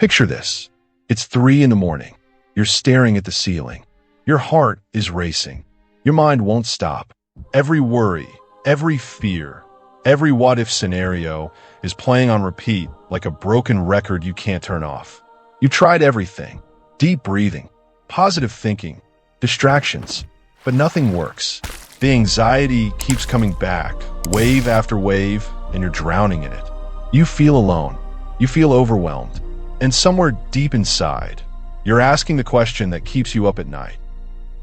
Picture this. It's 3 in the morning. You're staring at the ceiling. Your heart is racing. Your mind won't stop. Every worry, every fear, every what-if scenario is playing on repeat like a broken record you can't turn off. You've tried everything. Deep breathing, positive thinking, distractions, but nothing works. The anxiety keeps coming back, wave after wave, and you're drowning in it. You feel alone. You feel overwhelmed. And somewhere deep inside, you're asking the question that keeps you up at night.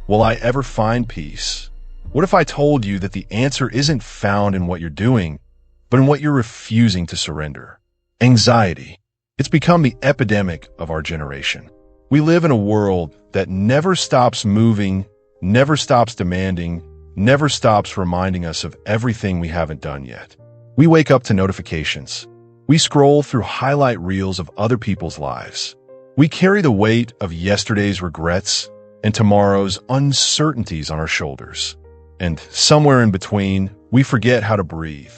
Will I ever find peace? What if I told you that the answer isn't found in what you're doing, but in what you're refusing to surrender? Anxiety. It's become the epidemic of our generation. We live in a world that never stops moving, never stops demanding, never stops reminding us of everything we haven't done yet. We wake up to notifications. We scroll through highlight reels of other people's lives. We carry the weight of yesterday's regrets and tomorrow's uncertainties on our shoulders. And somewhere in between, we forget how to breathe.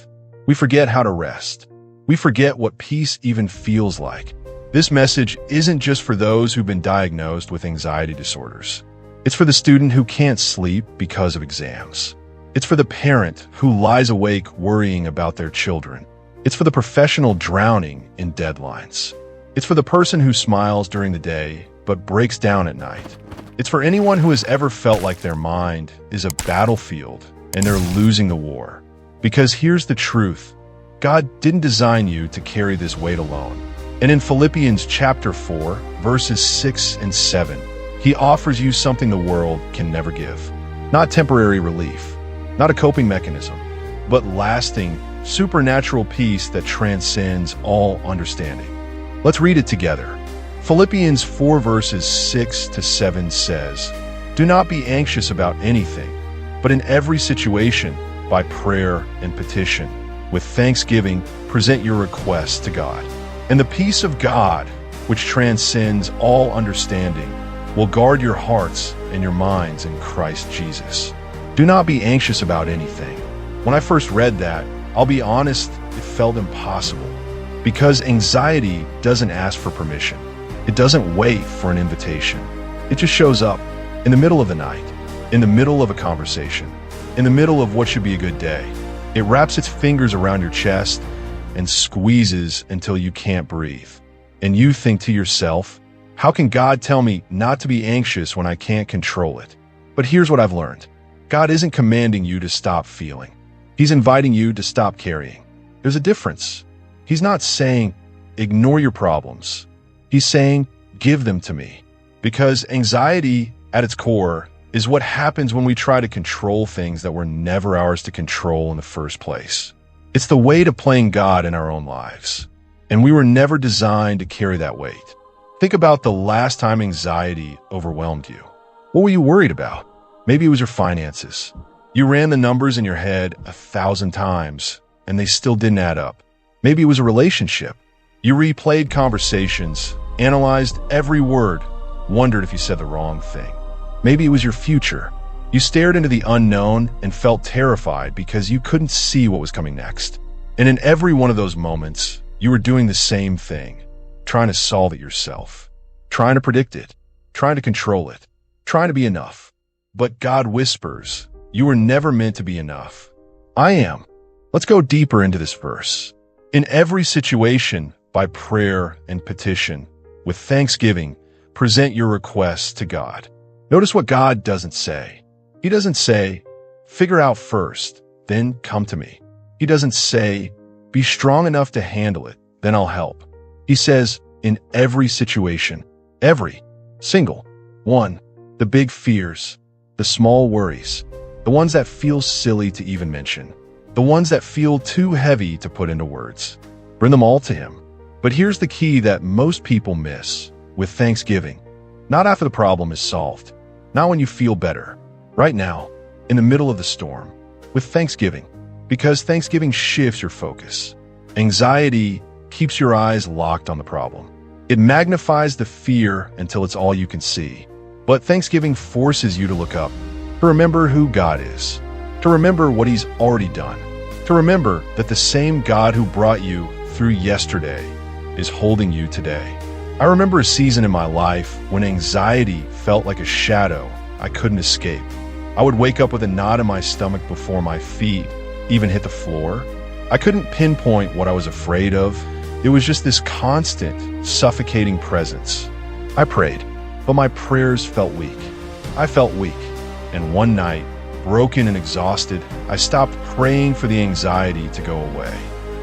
We forget how to rest. We forget what peace even feels like. This message isn't just for those who've been diagnosed with anxiety disorders. It's for the student who can't sleep because of exams. It's for the parent who lies awake worrying about their children. It's for the professional drowning in deadlines. It's for the person who smiles during the day but breaks down at night. It's for anyone who has ever felt like their mind is a battlefield and they're losing the war. Because here's the truth. God didn't design you to carry this weight alone. And in Philippians chapter 4, verses 6 and 7, he offers you something the world can never give. Not temporary relief, not a coping mechanism, but lasting, supernatural peace that transcends all understanding. Let's read it together. Philippians 4 verses 6 to 7 says, "Do not be anxious about anything, but in every situation, by prayer and petition, with thanksgiving, present your requests to God. And the peace of God, which transcends all understanding, will guard your hearts and your minds in Christ Jesus." Do not be anxious about anything. When I first read that, I'll be honest, it felt impossible. Because anxiety doesn't ask for permission. It doesn't wait for an invitation. It just shows up in the middle of the night, in the middle of a conversation, in the middle of what should be a good day. It wraps its fingers around your chest and squeezes until you can't breathe. And you think to yourself, how can God tell me not to be anxious when I can't control it? But here's what I've learned. God isn't commanding you to stop feeling. He's inviting you to stop carrying. There's a difference. He's not saying, ignore your problems. He's saying, give them to me. Because anxiety, at its core, is what happens when we try to control things that were never ours to control in the first place. It's the weight of playing God in our own lives. And we were never designed to carry that weight. Think about the last time anxiety overwhelmed you. What were you worried about? Maybe it was your finances. You ran the numbers in your head 1,000 times, and they still didn't add up. Maybe it was a relationship. You replayed conversations, analyzed every word, wondered if you said the wrong thing. Maybe it was your future. You stared into the unknown and felt terrified because you couldn't see what was coming next. And in every one of those moments, you were doing the same thing, trying to solve it yourself, trying to predict it, trying to control it, trying to be enough. But God whispers, you were never meant to be enough. I am. Let's go deeper into this verse. In every situation, by prayer and petition, with thanksgiving, present your requests to God. Notice what God doesn't say. He doesn't say, figure out first, then come to me. He doesn't say, be strong enough to handle it, then I'll help. He says, in every situation, every single one, the big fears, the small worries, the ones that feel silly to even mention, the ones that feel too heavy to put into words. Bring them all to him. But here's the key that most people miss with thanksgiving. Not after the problem is solved, not when you feel better, right now, in the middle of the storm, with thanksgiving, because thanksgiving shifts your focus. Anxiety keeps your eyes locked on the problem. It magnifies the fear until it's all you can see. But thanksgiving forces you to look up, to remember who God is, to remember what he's already done, to remember that the same God who brought you through yesterday is holding you today. I remember a season in my life when anxiety felt like a shadow I couldn't escape. I would wake up with a knot in my stomach before my feet even hit the floor. I couldn't pinpoint what I was afraid of. It was just this constant, suffocating presence. I prayed, but my prayers felt weak. I felt weak, and one night, broken and exhausted, I stopped praying for the anxiety to go away.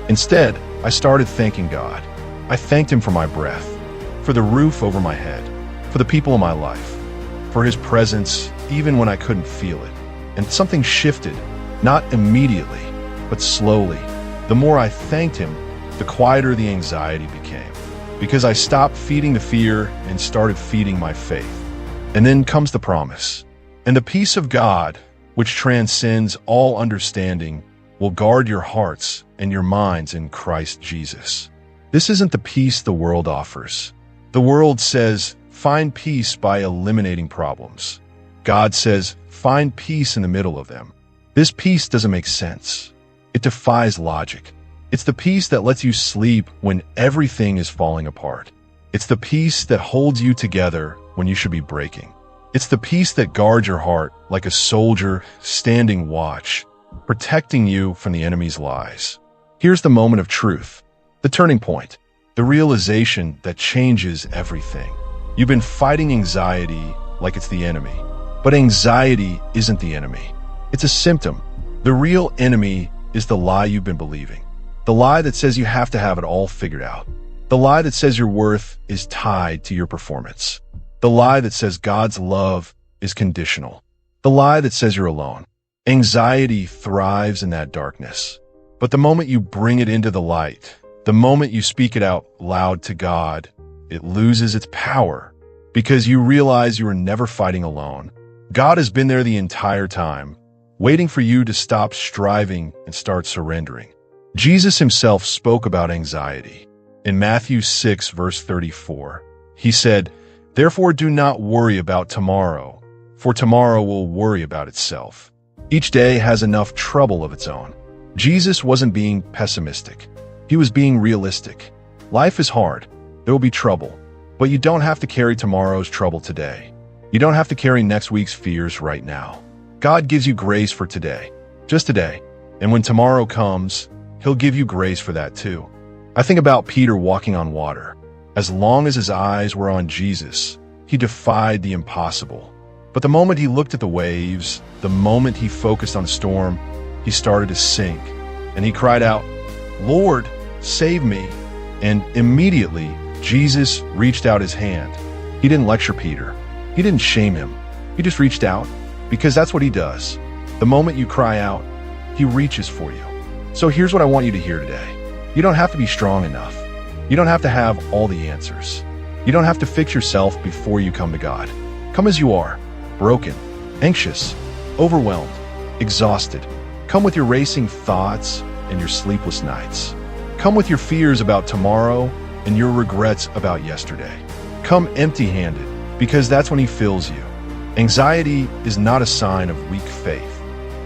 Instead, I started thanking God. I thanked Him for my breath, for the roof over my head, for the people in my life, for His presence even when I couldn't feel it. And something shifted, not immediately, but slowly. The more I thanked Him, the quieter the anxiety became, because I stopped feeding the fear and started feeding my faith. And then comes the promise. And the peace of God, which transcends all understanding, will guard your hearts and your minds in Christ Jesus. This isn't the peace the world offers. The world says, find peace by eliminating problems. God says, find peace in the middle of them. This peace doesn't make sense. It defies logic. It's the peace that lets you sleep when everything is falling apart. It's the peace that holds you together when you should be breaking. It's the peace that guards your heart like a soldier standing watch, protecting you from the enemy's lies. Here's the moment of truth, the turning point, the realization that changes everything. You've been fighting anxiety like it's the enemy, but anxiety isn't the enemy. It's a symptom. The real enemy is the lie you've been believing. The lie that says you have to have it all figured out. The lie that says your worth is tied to your performance. The lie that says God's love is conditional. The lie that says you're alone. Anxiety thrives in that darkness. But the moment you bring it into the light, the moment you speak it out loud to God, it loses its power because you realize you are never fighting alone. God has been there the entire time, waiting for you to stop striving and start surrendering. Jesus Himself spoke about anxiety. In Matthew 6, verse 34, He said, "Therefore do not worry about tomorrow, for tomorrow will worry about itself." Each day has enough trouble of its own. Jesus wasn't being pessimistic. He was being realistic. Life is hard. There will be trouble. But you don't have to carry tomorrow's trouble today. You don't have to carry next week's fears right now. God gives you grace for today, just today. And when tomorrow comes, He'll give you grace for that too. I think about Peter walking on water. As long as his eyes were on Jesus, he defied the impossible. But the moment he looked at the waves, the moment he focused on the storm, he started to sink. And he cried out, "Lord, save me." And immediately, Jesus reached out His hand. He didn't lecture Peter. He didn't shame him. He just reached out, because that's what He does. The moment you cry out, He reaches for you. So here's what I want you to hear today. You don't have to be strong enough. You don't have to have all the answers. You don't have to fix yourself before you come to God. Come as you are, broken, anxious, overwhelmed, exhausted. Come with your racing thoughts and your sleepless nights. Come with your fears about tomorrow and your regrets about yesterday. Come empty-handed, because that's when He fills you. Anxiety is not a sign of weak faith.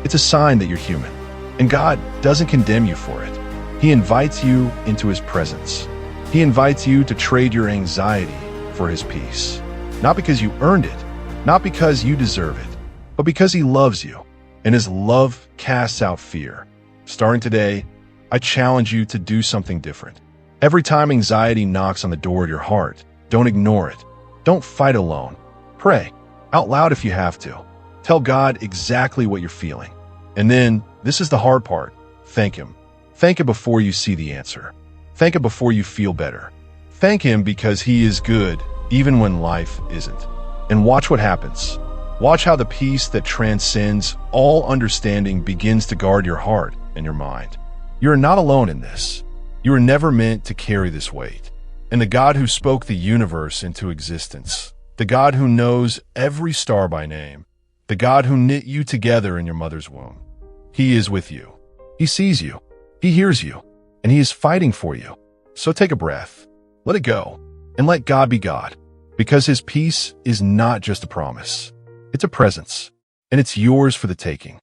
It's a sign that you're human. And God doesn't condemn you for it. He invites you into His presence. He invites you to trade your anxiety for His peace. Not because you earned it, not because you deserve it, but because He loves you. And His love casts out fear. Starting today, I challenge you to do something different. Every time anxiety knocks on the door of your heart, don't ignore it. Don't fight alone. Pray, out loud if you have to. Tell God exactly what you're feeling. And then, this is the hard part, thank Him. Thank Him before you see the answer. Thank Him before you feel better. Thank Him because He is good, even when life isn't. And watch what happens. Watch how the peace that transcends all understanding begins to guard your heart and your mind. You are not alone in this. You were never meant to carry this weight. And the God who spoke the universe into existence, the God who knows every star by name, the God who knit you together in your mother's womb, He is with you. He sees you. He hears you. And He is fighting for you. So take a breath. Let it go. And let God be God. Because His peace is not just a promise. It's a presence. And it's yours for the taking.